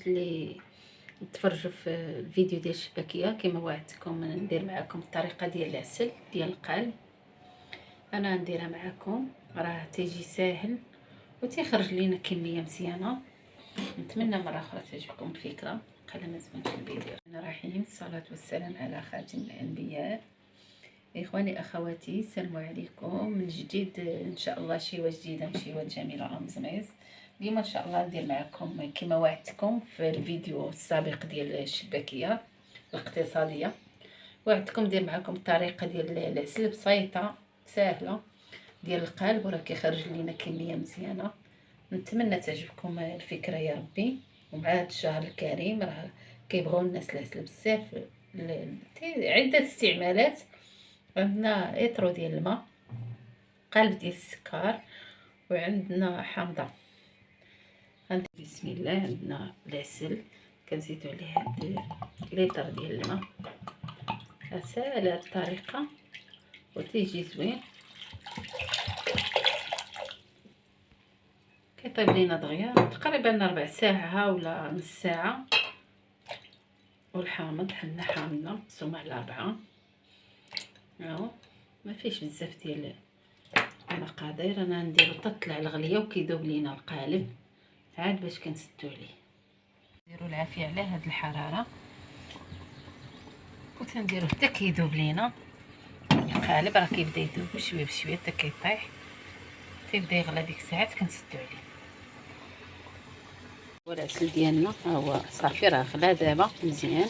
الناس اللي تفرجوا في الفيديو ديال الشباكيه، كما وعدتكم ندير معكم الطريقه ديال العسل ديال القلب. انا نديرها معكم، راه تيجي ساهل وتيخرج لينا كميه مزيانه. نتمنى مره اخرى تعجبكم الفكره. قبل ما نزمن في الفيديو، الرحمن الرحيم، الصلاه والسلام على خاتم الانبياء. اخواني اخواتي، السلام عليكم من جديد. ان شاء الله شيوه جديده من شيوه جميله امزميز. اليوم ان شاء الله ندير معكم كما وعدتكم في الفيديو السابق ديال الشباكيه الاقتصاديه. وعدتكم ندير معكم الطريقه ديال العسل بسيطه سهله ديال القلب، وراه كيخرج لينا كميه مزيانه. نتمنى تعجبكم الفكره يا ربي. ومع هذا الشهر الكريم راه كيبغيو الناس العسل بزاف، عده استعمالات. عندنا ايطرو ديال الماء، قالب ديال السكر، وعندنا حامضه. بسم الله، عندنا العسل كنزيدو عليه هاد لتر ديال الماء. ساهله هاد الطريقه وتيجي زوين. كيطيب لينا دغيا تقريبا ربع ساعه ولا نص ساعه. والحامض حنا حامضنا مقسومه على 4. اهو ما فيش بزاف ديال المقادير. انا نديرو تطلع الغليه وكيذوب لينا القالب عاد باش كنسدو عليه. نديرو العافيه على هاد الحراره وتنديروه حتى كيذوب لينا القالب. راه كيبدا يذوب بشويه بشويه حتى كيطيح، تيبدا يغلى. ديك الساعات كنسدو عليه. والعسل ديالنا ها هو صافي، راه غلا دابا مزيان.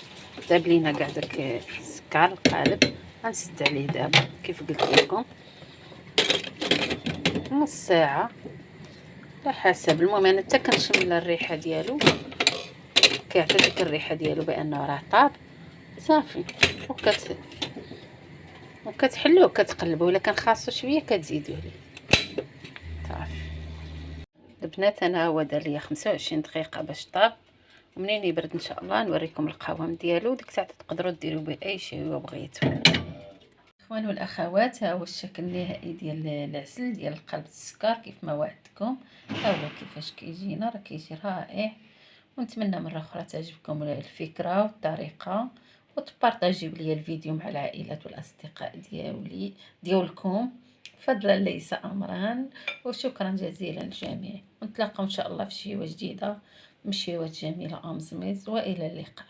ذاب لينا كاع داك السكر القالب. غنسد عليه دابا كيف قلت لكم نص ساعه على حسب. المهم انا حتى كنشم الريحه ديالو، كيعطي ديك الريحه ديالو بانه راه طاب صافي. وكتحلوه كتقلبوه. الا كان خاصو شويه كتزيدوا عليه صافي. البنات انا هو دار ليا 25 دقيقه باش طاب. ومنين يبرد ان شاء الله نوريكم القوام ديالو. ديك الساعه تقدروا ديروا به اي شيء بغيتو. اخوان والاخوات، ها هو الشكل النهائي ديال العسل ديال القلب السكر كيف ما وعدتكم. ها هو كيفاش كيجينا، راه كيجي رائع. ونتمنى مره اخرى تعجبكم الفكره والطريقه، وتبارطاجيو لي الفيديو مع العائلات والاصدقاء ديالكم. فضلا ليس امرا. وشكرا جزيلا للجميع. ونتلاقاو ان شاء الله في شيوه جديده من شيوات جميله امزميز. والى اللقاء.